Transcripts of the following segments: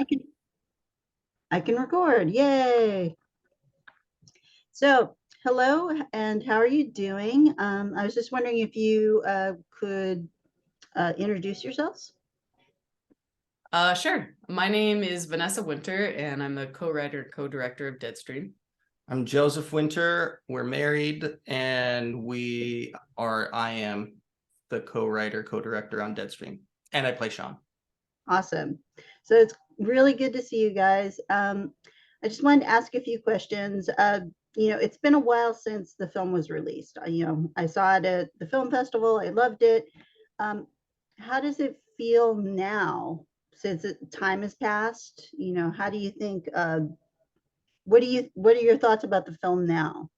I can I can record. Yay. So, hello and how are you doing? I was just wondering if you could introduce yourselves. Sure. My name is Vanessa Winter, and I'm the co-writer and co-director of DEADSTREAM. I'm Joseph Winter. We're married, and I am the co-writer, co-director on DEADSTREAM, and I play Sean. Awesome. So it's really good to see you guys. I just wanted to ask a few questions. It's been a while since the film was released. I saw it at the film festival. I loved it. How does it feel now since time has passed? How do you think? What are your thoughts about the film now?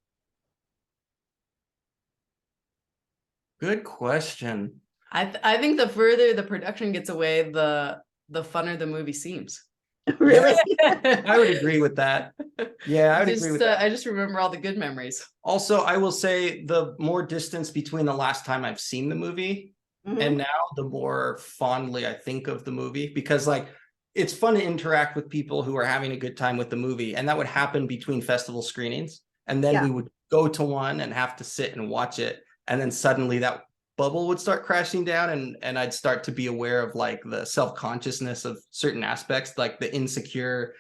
Good question. I think the further the production gets away, the funner the movie seems. Really? I would agree with that. Yeah, I would agree with that. I just remember all the good memories. Also, I will say the more distance between the last time I've seen the movie and now, the more fondly I think of the movie, because it's fun to interact with people who are having a good time with the movie, and that would happen between festival screenings, and then we would go to one and have to sit and watch it, and then suddenly that bubble would start crashing down, and I'd start to be aware of the self-consciousness of certain aspects, like the insecure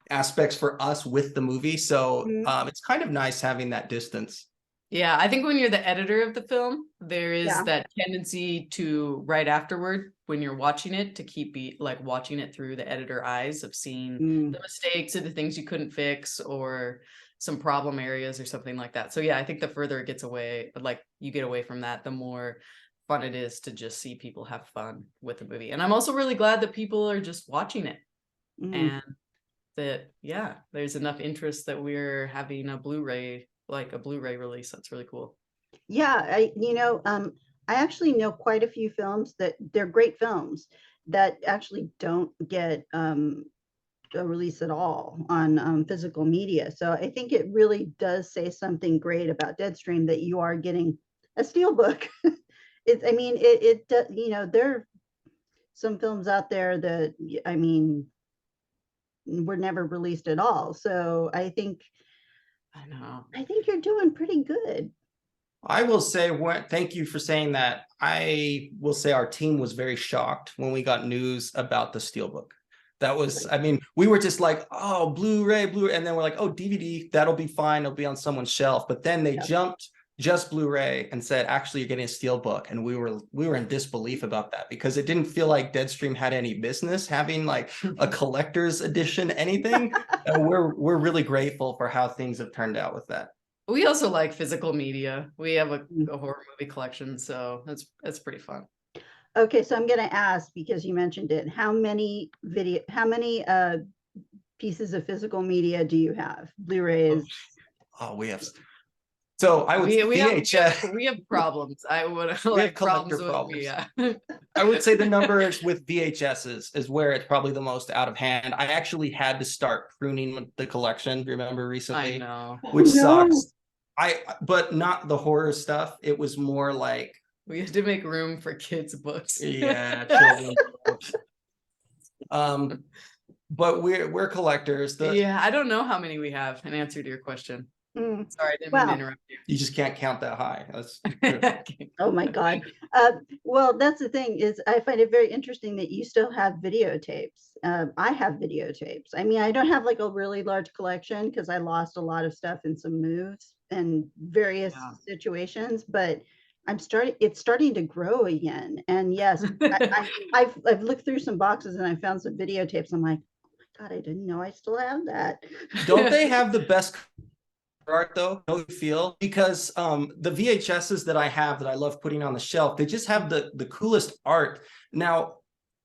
aspects for us with the movie. So it's kind of nice having that distance. Yeah, I think when you're the editor of the film, there is that tendency to right afterward, when you're watching it, to keep watching it through the editor eyes of seeing the mistakes or the things you couldn't fix or some problem areas or something like that. So yeah, I think the further it gets away, you get away from that, the more fun it is to just see people have fun with the movie. And I'm also really glad that people are just watching it, and that there's enough interest that we're having a Blu-ray release. That's really cool. Yeah, I actually know quite a few films that they're great films that actually don't get a release at all on physical media. So I think it really does say something great about Deadstream that you are getting a steelbook. There are some films out there that were never released at all. So I think you're doing pretty good. I will say, thank you for saying that. I will say our team was very shocked when we got news about the steelbook. That was, we were just like, oh, Blu-ray, and then we're like, oh, DVD, that'll be fine. It'll be on someone's shelf. But then they jumped just Blu-ray and said, actually, you're getting a steelbook. And we were in disbelief about that, because it didn't feel like Deadstream had any business having a collector's edition anything. And we're really grateful for how things have turned out with that. We also like physical media. We have a horror movie collection, so that's pretty fun. Okay, so I'm going to ask, because you mentioned it, how many pieces of physical media do you have? Blu-rays? Oh, we have. So I would VHS. We have problems. I would we have collector problems. I would say the numbers with VHSs is where it's probably the most out of hand. I actually had to start pruning the collection, remember, recently. I know. Which sucks. But not the horror stuff. It was more like we had to make room for kids' books. Yeah, children's books. But we're collectors. I don't know how many we have. In answer to your question. Sorry, I didn't mean to interrupt you. You just can't count that high. That's Oh my God. Well, that's the thing, is I find it very interesting that you still have videotapes. I have videotapes. I don't have a really large collection, because I lost a lot of stuff in some moves and various situations, but it's starting to grow again. And yes, I've looked through some boxes and I found some videotapes. I'm like, oh my God, I didn't know I still have that. Don't they have the best art though? Don't you feel? Because the VHSs that I have that I love putting on the shelf, they just have the coolest art. Now,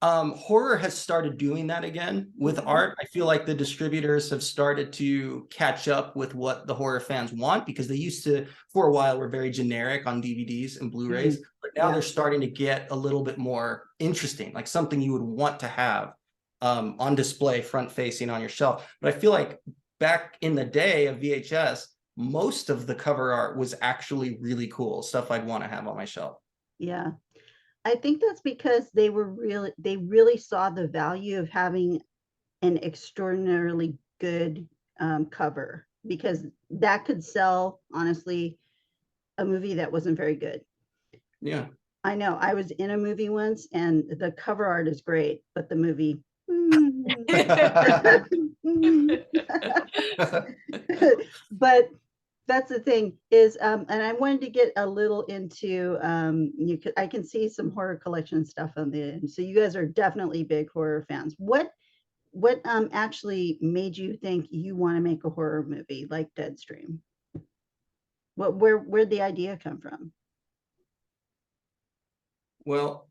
horror has started doing that again with art. I feel like the distributors have started to catch up with what the horror fans want, because they used to, for a while, were very generic on DVDs and Blu-rays, but now they're starting to get a little bit more interesting, like something you would want to have on display, front facing on your shelf. But I feel like back in the day of VHS, most of the cover art was actually really cool stuff I'd want to have on my shelf. Yeah, I think that's because they really saw the value of having an extraordinarily good cover, because that could sell, honestly, a movie that wasn't very good. Yeah. I know. I was in a movie once and the cover art is great, but the movie. But that's the thing is, and I wanted to get a little into, I can see some horror collection stuff on the, so you guys are definitely big horror fans. What actually made you think you want to make a horror movie like Deadstream? Where'd the idea come from? Well,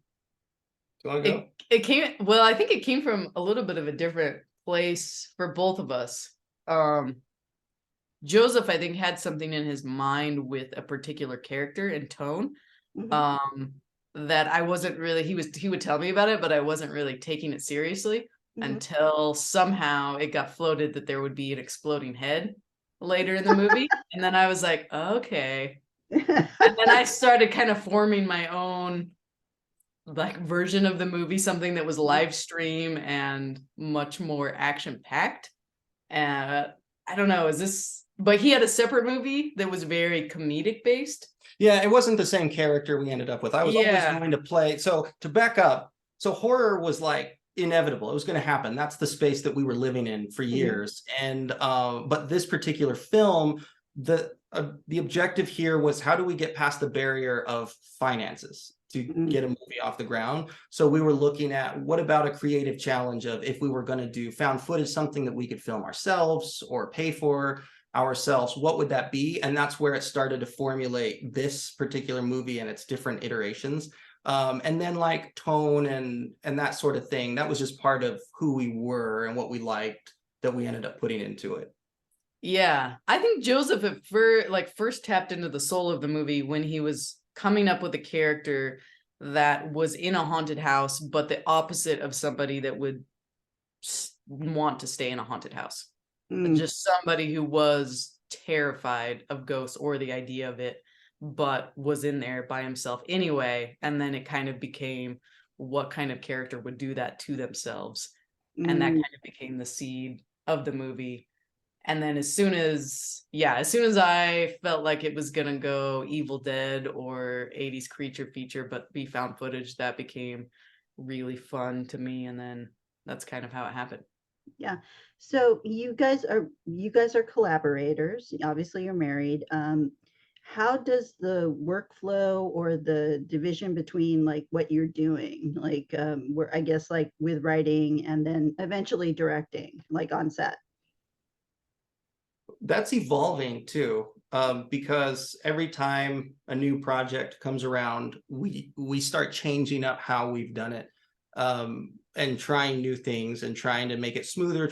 do you want to go? It came, well, I think it came from a little bit of a different place for both of us. Joseph, I think, had something in his mind with a particular character and tone, that I wasn't really, he would tell me about it, but I wasn't really taking it seriously until somehow it got floated that there would be an exploding head later in the movie. And then I was like, okay. And then I started kind of forming my own like version of the movie, something that was live stream and much more action packed. I don't know, but he had a separate movie that was very comedic based. Yeah, it wasn't the same character we ended up with. I was always going to play. So to back up, so horror was like inevitable. It was going to happen. That's the space that we were living in for years. And but this particular film, the objective here was, how do we get past the barrier of finances to get a movie off the ground? So we were looking at, what about a creative challenge of, if we were going to do found footage, something that we could film ourselves or pay for ourselves, what would that be? And that's where it started to formulate this particular movie and its different iterations. And then like tone and that sort of thing, that was just part of who we were and what we liked that we ended up putting into it. Yeah, I think Joseph first tapped into the soul of the movie when he was coming up with a character that was in a haunted house, but the opposite of somebody that would want to stay in a haunted house. Just somebody who was terrified of ghosts or the idea of it, but was in there by himself anyway. And then it kind of became, what kind of character would do that to themselves? And that kind of became the seed of the movie. And then as soon as I felt like it was gonna go Evil Dead or 80s creature feature, but be found footage, that became really fun to me. And then that's kind of how it happened. Yeah. So you guys are collaborators. Obviously you're married. How does the workflow or the division between like what you're doing, like where I guess like with writing and then eventually directing, like on set? That's evolving too, because every time a new project comes around, we start changing up how we've done it. And trying new things and trying to make it smoother,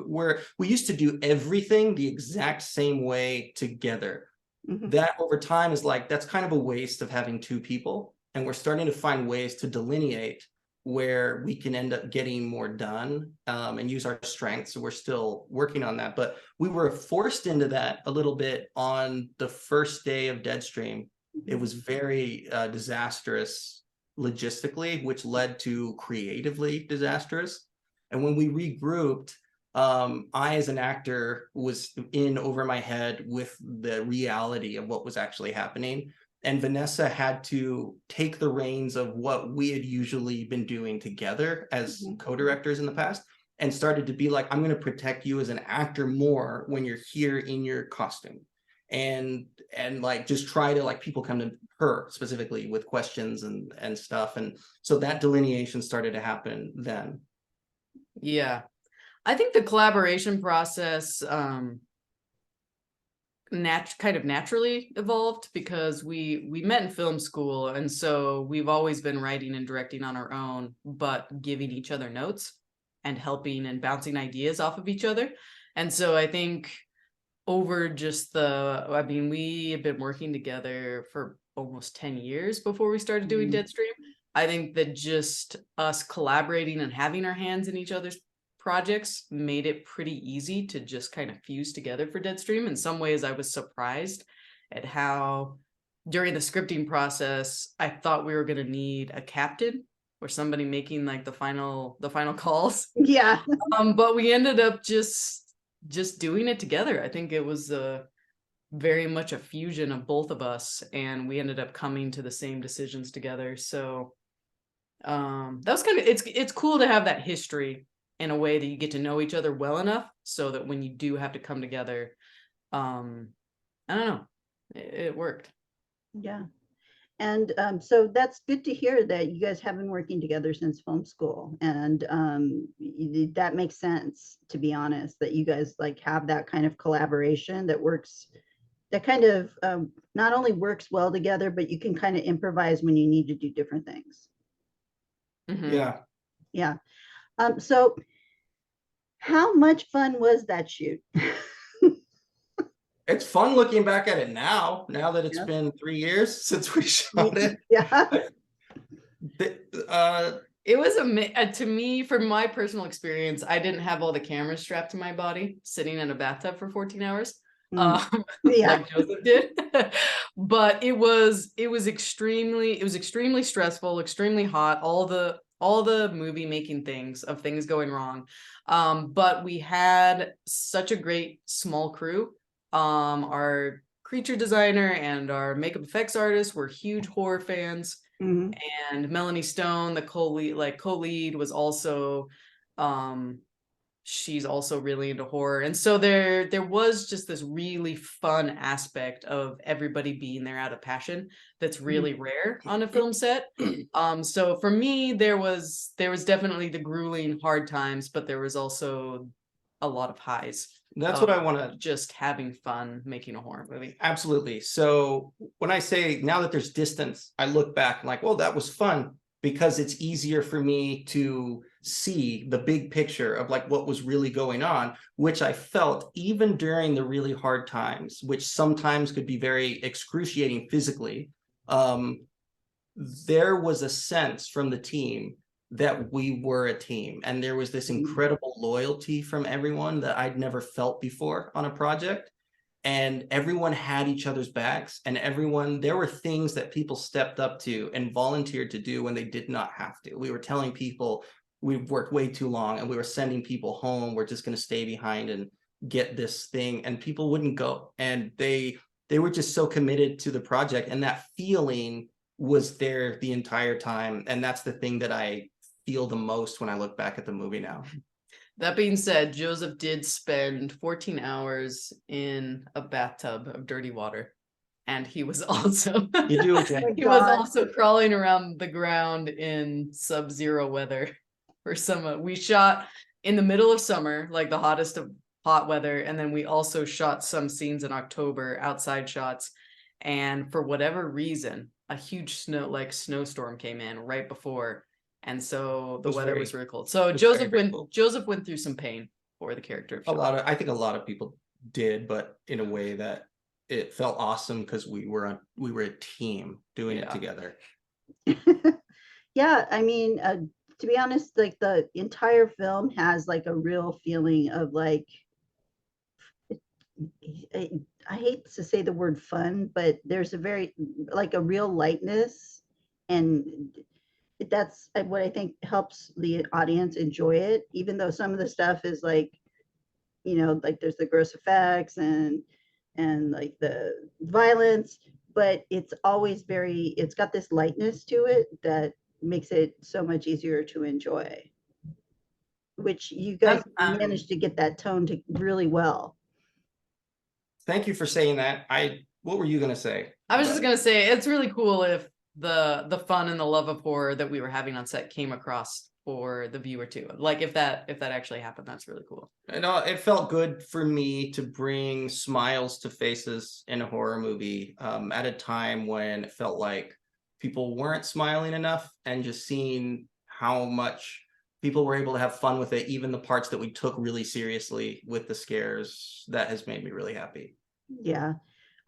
where we used to do everything the exact same way together. That over time is like, that's kind of a waste of having two people. And we're starting to find ways to delineate where we can end up getting more done, and use our strengths. So we're still working on that, but we were forced into that a little bit on the first day of Deadstream. It was very disastrous logistically, which led to creatively disastrous. And when we regrouped, I as an actor was in over my head with the reality of what was actually happening. And Vanessa had to take the reins of what we had usually been doing together as co-directors in the past, and started to be like, I'm going to protect you as an actor more when you're here in your costume. And like just try to, like, people come to her specifically with questions and stuff. And so that delineation started to happen then. Yeah. I think the collaboration process kind of naturally evolved because we met in film school, and so we've always been writing and directing on our own, but giving each other notes and helping and bouncing ideas off of each other. And so I think over just we have been working together for almost 10 years before we started doing Deadstream. I think that just us collaborating and having our hands in each other's projects made it pretty easy to just kind of fuse together for Deadstream. In some ways, I was surprised at how during the scripting process, I thought we were going to need a captain or somebody making like the final calls. Yeah. But we ended up just doing it together. I think it was very much a fusion of both of us, and we ended up coming to the same decisions together. So that was kind of, it's cool to have that history in a way that you get to know each other well enough so that when you do have to come together, I don't know, it worked. Yeah. And so that's good to hear that you guys have been working together since film school. And that makes sense, to be honest, that you guys like have that kind of collaboration that works, that kind of not only works well together, but you can kind of improvise when you need to do different things. Yeah. Yeah. So how much fun was that shoot? It's fun looking back at it now that it's been 3 years since we shot it. Yeah. It was to me, from my personal experience, I didn't have all the cameras strapped to my body sitting in a bathtub for 14 hours. Yeah. Like Joseph did. But it was extremely stressful, extremely hot, all the movie making things going wrong. But we had such a great small crew. Our creature designer and our makeup effects artist were huge horror fans. Mm-hmm. And Melanie Stone, the co-lead, was also she's also really into horror. And so there was just this really fun aspect of everybody being there out of passion that's really rare on a film set. So for me, there was definitely the grueling hard times, but there was also a lot of highs. That's what I want to, just having fun making a horror movie. Absolutely. So when I say now that there's distance, I look back and like, well, that was fun, because it's easier for me to see the big picture of like what was really going on, which I felt even during the really hard times, which sometimes could be very excruciating physically. There was a sense from the team that we were a team, and there was this incredible loyalty from everyone that I'd never felt before on a project. And everyone had each other's backs, and there were things that people stepped up to and volunteered to do when they did not have to. We were telling people we've worked way too long, and we were sending people home. We're just going to stay behind and get this thing, and people wouldn't go. And they were just so committed to the project, and that feeling was there the entire time. And that's the thing that I feel the most when I look back at the movie now. That being said, Joseph did spend 14 hours in a bathtub of dirty water, and he was also You do okay. He was also crawling around the ground in sub-zero weather for some. We shot in the middle of summer, like the hottest of hot weather, and then we also shot some scenes in October, outside shots. And for whatever reason, a huge snowstorm came in right before. And so the weather was really cold. So Joseph went through some pain for the character. I think a lot of people did, but in a way that it felt awesome because we were a team doing it together. Yeah, I mean, to be honest, like the entire film has like a real feeling of like, I hate to say the word fun, but there's a very like a real lightness, and that's what I think helps the audience enjoy it, even though some of the stuff is like, like there's the gross effects and like the violence, but it's always it's got this lightness to it that makes it so much easier to enjoy, which you guys managed to get that tone to really well. Thank you for saying that. What were you going to say? I was just going to say, it's really cool if the fun and the love of horror that we were having on set came across for the viewer too. Like if that actually happened, that's really cool. And it felt good for me to bring smiles to faces in a horror movie at a time when it felt like people weren't smiling enough, and just seeing how much people were able to have fun with it, even the parts that we took really seriously with the scares, that has made me really happy. Yeah.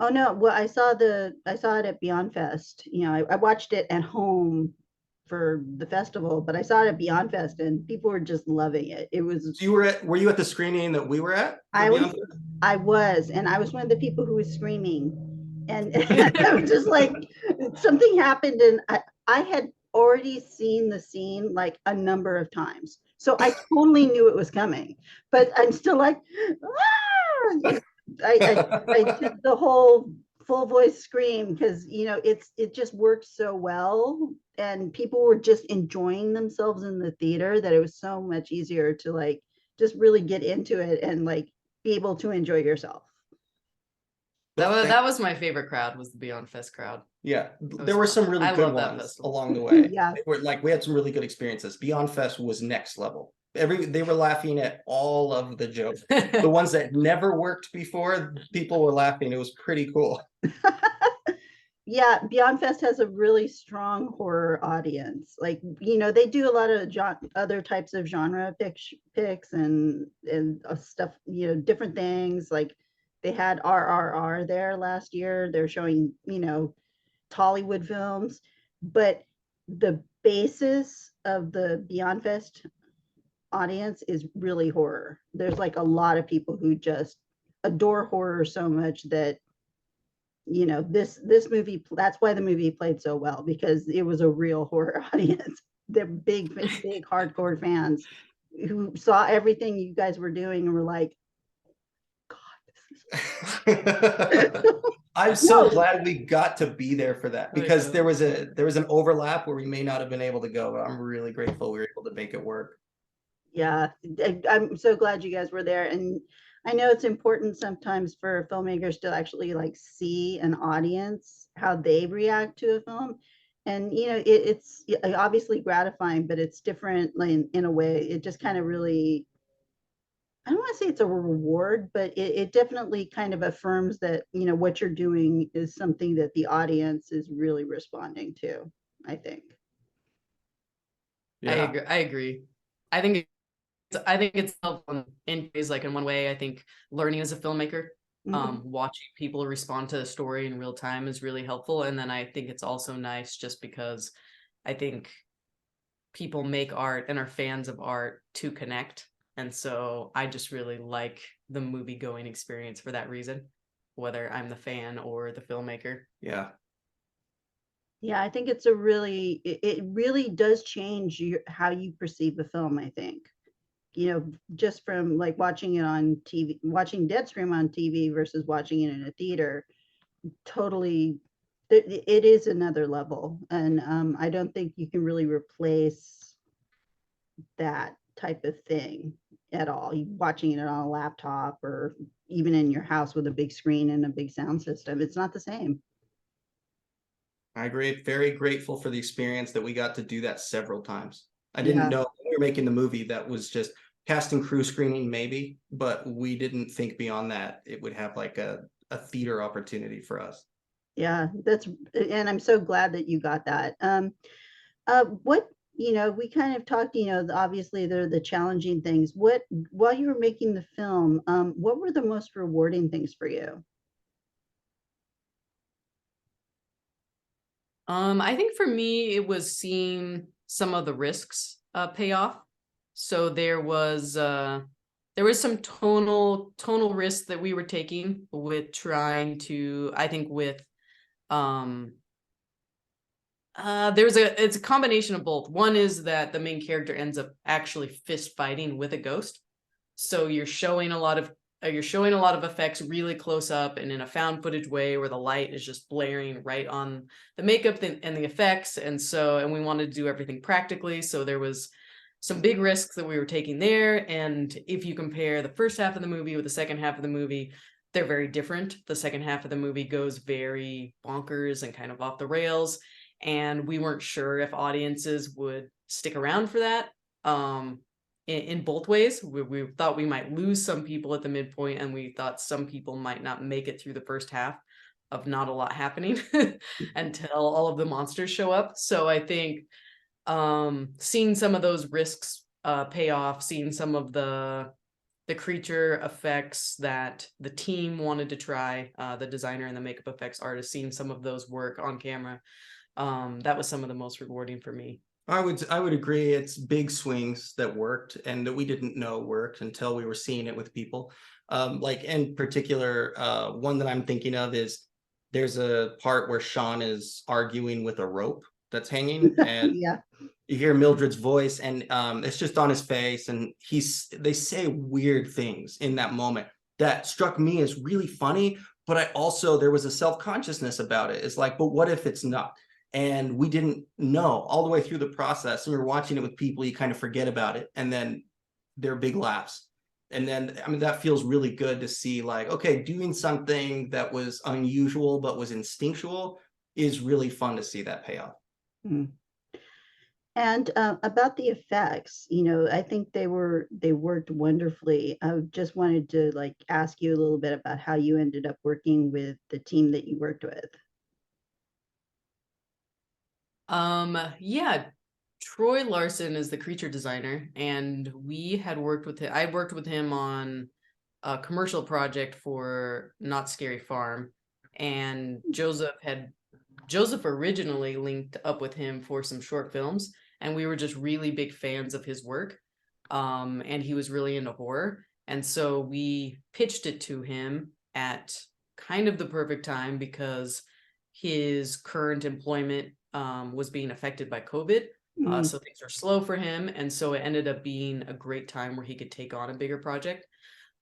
Oh no, well, I saw it at Beyond Fest. I watched it at home for the festival, but I saw it at Beyond Fest and people were just loving it. It was. So were you at the screening that we were at? I was, and I was one of the people who was screaming, and I was just like, something happened, and already seen the scene like a number of times. So I totally knew it was coming, but I'm still like, ah! I did the whole full voice scream because it just worked so well, and people were just enjoying themselves in the theater that it was so much easier to like just really get into it and like be able to enjoy yourself. That was my favorite crowd, was the Beyond Fest crowd. Yeah, there were some really good ones along the way. Yeah. We had some really good experiences. Beyond Fest was next level. They were laughing at all of the jokes. The ones that never worked before, people were laughing. It was pretty cool. Yeah, Beyond Fest has a really strong horror audience. Like, they do a lot of other types of genre picks and stuff, different things. Like they had RRR there last year. They're showing, Tollywood films, but the basis of the Beyond Fest audience is really horror. There's like a lot of people who just adore horror so much that this movie, that's why the movie played so well, because it was a real horror audience. They're big hardcore fans who saw everything you guys were doing and were like, God. I'm so glad we got to be there for that, because there was an overlap where we may not have been able to go, but I'm really grateful we were able to make it work. Yeah, I'm so glad you guys were there. And I know it's important sometimes for filmmakers to actually like see an audience, how they react to a film. And, it's obviously gratifying, but it's different in a way. It just kind of really, I don't want to say it's a reward, but it definitely kind of affirms that, what you're doing is something that the audience is really responding to, I think. Yeah. I agree. I think it's helpful in ways, like in one way, I think learning as a filmmaker, watching people respond to the story in real time is really helpful. And then I think it's also nice just because I think people make art and are fans of art to connect. And so I just really like the movie going experience for that reason, whether I'm the fan or the filmmaker. Yeah. Yeah, I think it really does change how you perceive a film, I think. Just from like watching it on TV, watching Deadstream on TV versus watching it in a theater, totally, it is another level. And I don't think you can really replace that type of thing at all. Watching it on a laptop or even in your house with a big screen and a big sound system, it's not the same. I agree. Very grateful for the experience that we got to do that several times. I didn't know when we were making the movie that was just cast and crew screening, maybe, but we didn't think beyond that it would have like a theater opportunity for us. Yeah, and I'm so glad that you got that. What, we kind of talked, obviously they're the challenging things. While you were making the film, what were the most rewarding things for you? I think for me, it was seeing some of the risks pay off. So there was some tonal risks that we were taking with trying to, I think with it's a combination of both. One is that the main character ends up actually fist fighting with a ghost. So you're showing a lot of effects really close up and in a found footage way where the light is just blaring right on the makeup and the effects. And we wanted to do everything practically. So there was some big risks that we were taking there. And if you compare the first half of the movie with the second half of the movie, they're very different. The second half of the movie goes very bonkers and kind of off the rails. And we weren't sure if audiences would stick around for that. In both ways, we thought we might lose some people at the midpoint, and we thought some people might not make it through the first half of not a lot happening until all of the monsters show up. So I think seeing some of those risks pay off, seeing some of the creature effects that the team wanted to try, the designer and the makeup effects artist, seeing some of those work on camera, that was some of the most rewarding for me. I would agree. It's big swings that worked and that we didn't know worked until we were seeing it with people. Like in particular, one that I'm thinking of is there's a part where Sean is arguing with a rope that's hanging, and Yeah. you hear Mildred's voice, and it's just on his face, and they say weird things in that moment that struck me as really funny, but there was a self-consciousness about it. It's like, but what if it's not? And we didn't know all the way through the process, and you're watching it with people, you kind of forget about it, and then there are big laughs. And then, I mean, that feels really good to see, like, okay, doing something that was unusual but was instinctual is really fun to see that payoff. Mm. And about the effects, I think they worked wonderfully. I just wanted to like ask you a little bit about how you ended up working with the team that you worked with. Yeah, Troy Larson is the creature designer, and we had worked with him. I worked with him on a commercial project for Not Scary Farm, and Joseph originally linked up with him for some short films, and we were just really big fans of his work. And he was really into horror, and so we pitched it to him at kind of the perfect time because his current employment was being affected by COVID. So things were slow for him, and so it ended up being a great time where he could take on a bigger project.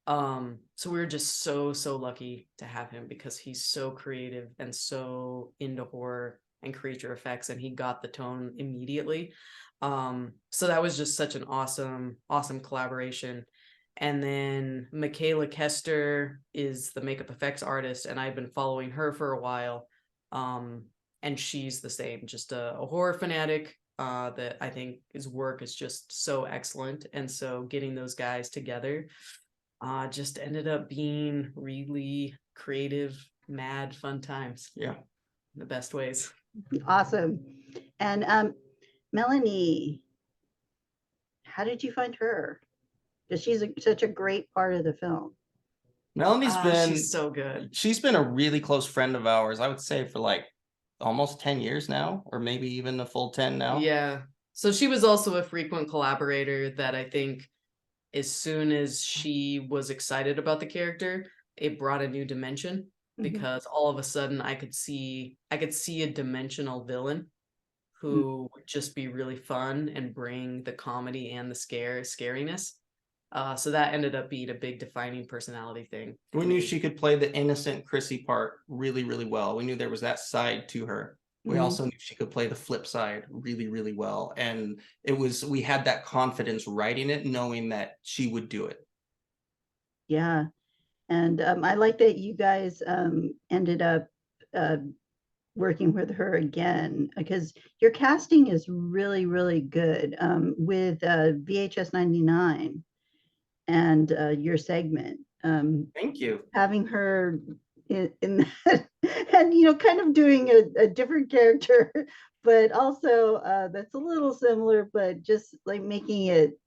So we were just so lucky to have him because he's so creative and so into horror and creature effects, and he got the tone immediately. So that was just such an awesome collaboration. And then Michaela Kester is the makeup effects artist, and I've been following her for a while. And she's the same, just a horror fanatic, that I think his work is just so excellent. And so getting those guys together just ended up being really creative, mad, fun times. Yeah. In the best ways. Awesome. And Melanie, how did you find her? Because she's such a great part of the film. Melanie's she's so good. She's been a really close friend of ours, I would say, for like almost 10 years now, or maybe even a full 10 now. Yeah. So she was also a frequent collaborator that I think as soon as she was excited about the character, it brought a new dimension, because all of a sudden I could see a dimensional villain who would just be really fun and bring the comedy and the scariness. So that ended up being a big defining personality thing. We knew she could play the innocent Chrissy part really, really well. We knew there was that side to her. We also knew she could play the flip side really, really well. And we had that confidence writing it, knowing that she would do it. Yeah. And I like that you guys ended up working with her again, because your casting is really, really good with VHS 99 and your segment. Thank you. Having her in that, and kind of doing a different character, but also that's a little similar, but just like making it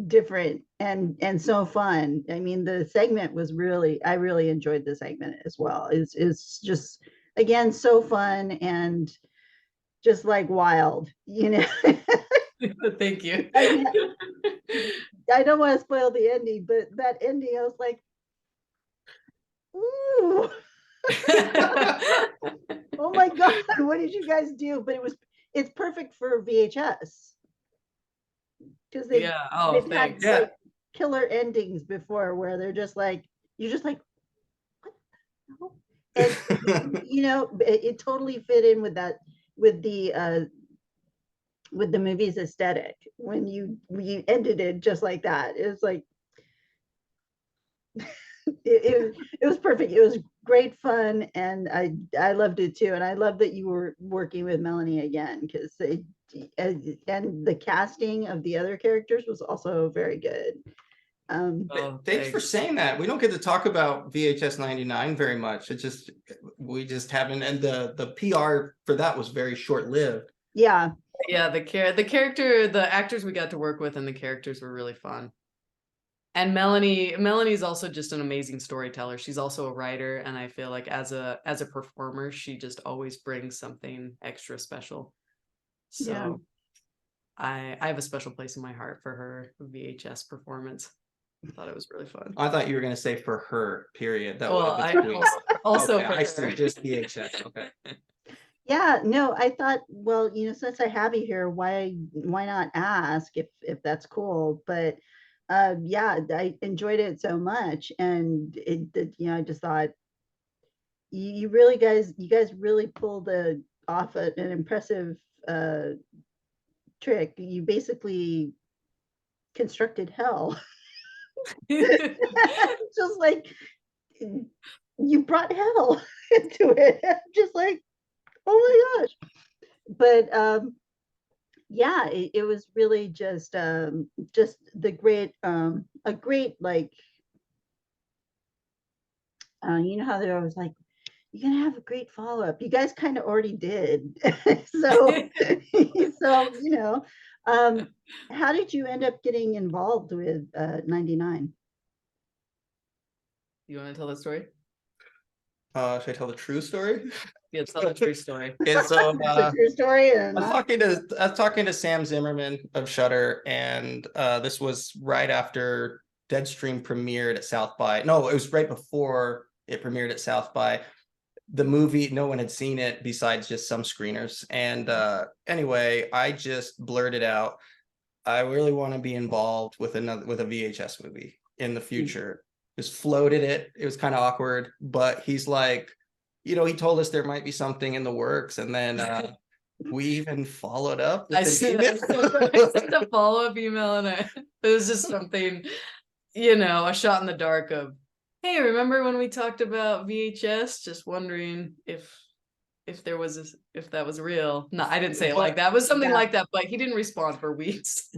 different and so fun. I mean, the segment was I really enjoyed the segment as well. It's just, again, so fun and just like wild. Thank you. I don't want to spoil the ending, but that ending, I was like, ooh. Oh my God, what did you guys do? But it's perfect for VHS. Because they've had like killer endings before where they're just like, you're just like, what the hell? And it totally fit in with that, with the movie's aesthetic. When you ended it just like that, it was like it was perfect. It was great fun, and I loved it too. And I love that you were working with Melanie again, because and the casting of the other characters was also very good. Thanks for saying that. We don't get to talk about VHS 99 very much. We just haven't, and the PR for that was very short-lived. Yeah. The actors we got to work with and the characters were really fun. And Melanie's also just an amazing storyteller. She's also a writer, and I feel like as a performer, she just always brings something extra special. So yeah. I have a special place in my heart for her VHS performance. I thought it was really fun. I thought you were going to say for her, period. That also okay, for I her. just VHS. Okay. Yeah, no, I thought, well, since I have you here, why not ask if that's cool? But yeah, I enjoyed it so much, and I just thought you guys really pulled off an impressive uh trick. You basically constructed hell. Just like you brought hell into it. Just like, oh my gosh. But yeah, it was really just the great a great like how they're always like, you're gonna have a great follow-up. You guys kind of already did. So so how did you end up getting involved with 99? You want to tell the story? Should I tell the true story? Yeah, tell the true story. And so It's a true story. And I was talking to Sam Zimmerman of Shudder, and this was right after Deadstream premiered at South by. No, it was right before it premiered at South by. The movie, no one had seen it besides just some screeners. And anyway, I just blurted out, I really want to be involved with a VHS movie in the future. Just floated it. It was kind of awkward, but he's like, he told us there might be something in the works, and then we even followed up with I sent a follow-up email, and it was just something, a shot in the dark of, hey, remember when we talked about VHS? Just wondering if that was real. No, I didn't say it like that. It was something like that, but he didn't respond for weeks.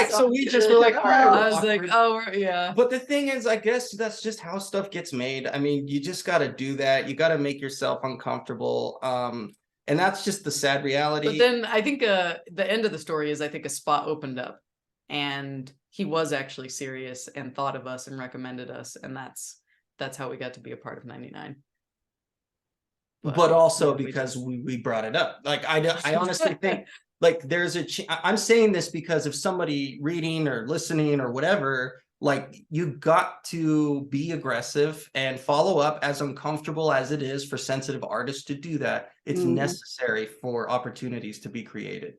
So we just were like, all right. I was like, oh, yeah. But the thing is, I guess that's just how stuff gets made. I mean, you just got to do that. You got to make yourself uncomfortable. And that's just the sad reality. But then I think the end of the story is, I think a spot opened up, and he was actually serious and thought of us and recommended us, and that's how we got to be a part of 99. But also because we brought it up. Like, I honestly think, like, there's I'm saying this because if somebody reading or listening or whatever, like, you got to be aggressive and follow up, as uncomfortable as it is for sensitive artists to do that. It's necessary for opportunities to be created.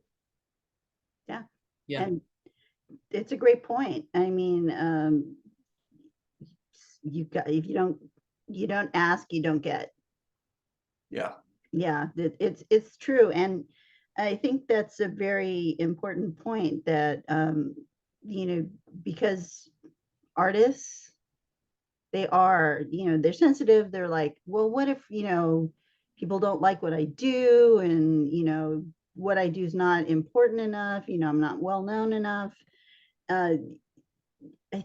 Yeah. And it's a great point. I mean, if you don't ask, you don't get. Yeah, it's true. And I think that's a very important point, that because artists, they're sensitive. They're like, well, what if people don't like what I do, and what I do is not important enough, I'm not well known enough. I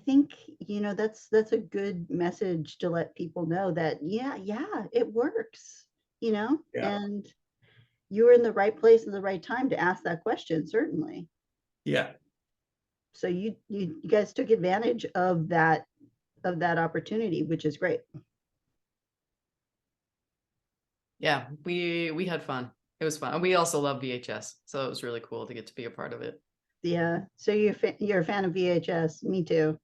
think that's a good message to let people know that yeah, it works, and you were in the right place at the right time to ask that question, certainly. Yeah. So you guys took advantage of that opportunity, which is great. Yeah, we had fun. It was fun. We also love VHS, so it was really cool to get to be a part of it. Yeah. So you're a fan of VHS. Me too.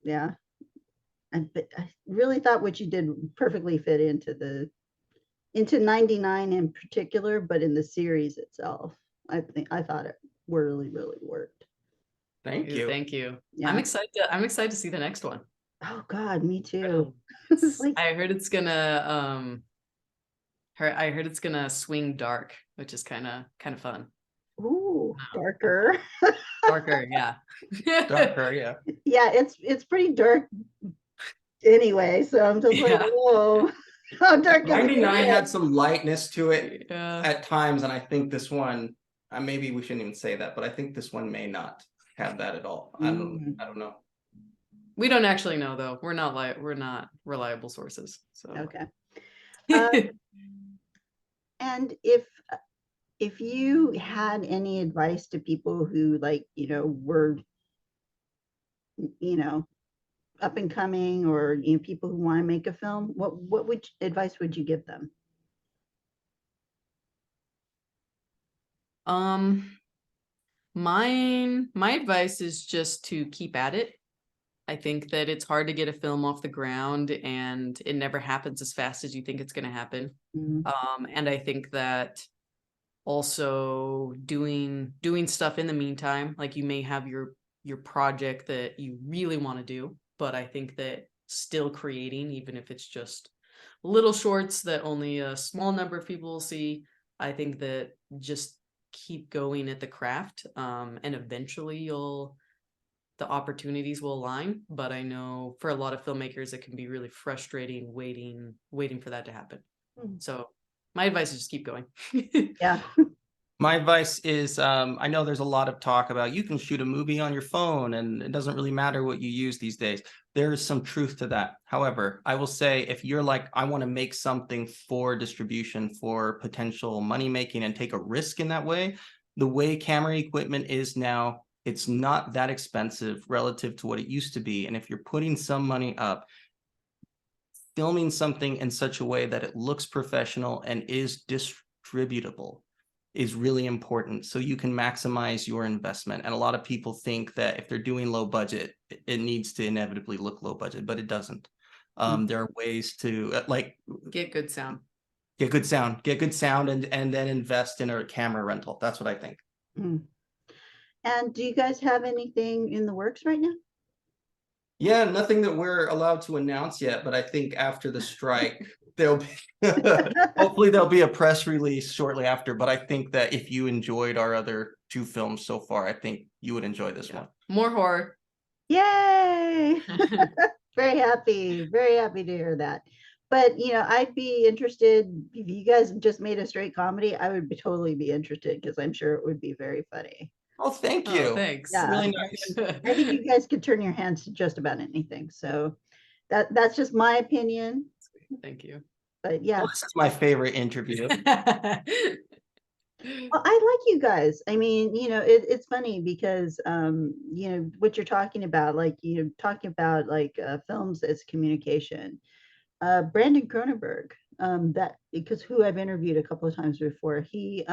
Yeah. I really thought what you did perfectly fit into 99 in particular, but in the series itself, I thought it really worked. Thank you. Thank you. Yeah. I'm excited to see the next one. Oh God, me too. I heard it's gonna I heard it's gonna swing dark, which is kind of fun. Ooh, darker. Darker, yeah. Darker, yeah. Yeah, it's pretty dark anyway, so I'm just like, whoa, how dark is 99 had some lightness to it Yeah. at times, and I think this one, maybe we shouldn't even say that, but I think this one may not have that at all. I don't know. We don't actually know, though. We're not reliable sources. So okay. And if you had any advice to people who were up and coming, or people who want to make a film, what advice would you give them? My advice is just to keep at it. I think that it's hard to get a film off the ground, and it never happens as fast as you think it's going to happen. And I think that also doing stuff in the meantime, like you may have your project that you really want to do, but I think that still creating, even if it's just little shorts that only a small number of people will see, I think that just keep going at the craft, and eventually the opportunities will align. But I know for a lot of filmmakers, it can be really frustrating waiting for that to happen. So my advice is just keep going. Yeah. My advice is, I know there's a lot of talk about you can shoot a movie on your phone and it doesn't really matter what you use these days. There is some truth to that. However, I will say if you're like, I want to make something for distribution, for potential money making and take a risk in that way, the way camera equipment is now, it's not that expensive relative to what it used to be. And if you're putting some money up, filming something in such a way that it looks professional and is distributable is really important, so you can maximize your investment. And a lot of people think that if they're doing low budget, it needs to inevitably look low budget, but it doesn't. There are ways to like get good sound, and then invest in a camera rental. That's what I think. And do you guys have anything in the works right now? Yeah, nothing that we're allowed to announce yet, but I think after the strike, there'll be hopefully there'll be a press release shortly after. But I think that if you enjoyed our other 2 films so far, I think you would enjoy this one. More horror. Yay! Very happy to hear that. But I'd be interested if you guys just made a straight comedy. I would totally be interested because I'm sure it would be very funny. Oh, thank you. Oh, thanks. Yeah. Really nice. I think you guys could turn your hands to just about anything. So that's just my opinion. Thank you. But yeah. Well, this is my favorite interview. Well, I like you guys. I mean, it's funny because what you're talking about, like talking about like films as communication. Brandon Cronenberg, that because who I've interviewed a couple of times before, he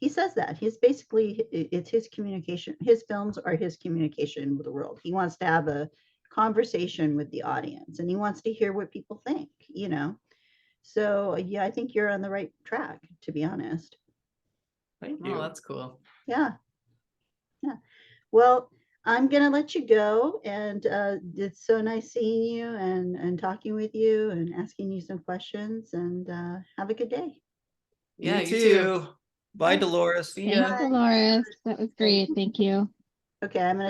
says that it's his communication. His films are his communication with the world. He wants to have a conversation with the audience, and he wants to hear what people think. So yeah, I think you're on the right track, to be honest. Thank you. Oh, that's cool. Yeah. Well, I'm gonna let you go, and it's so nice seeing you and talking with you and asking you some questions, and have a good day. Yeah, you too. Bye, Dolores. See ya. Thanks, Dolores. That was great. Thank you. Okay, I'm gonna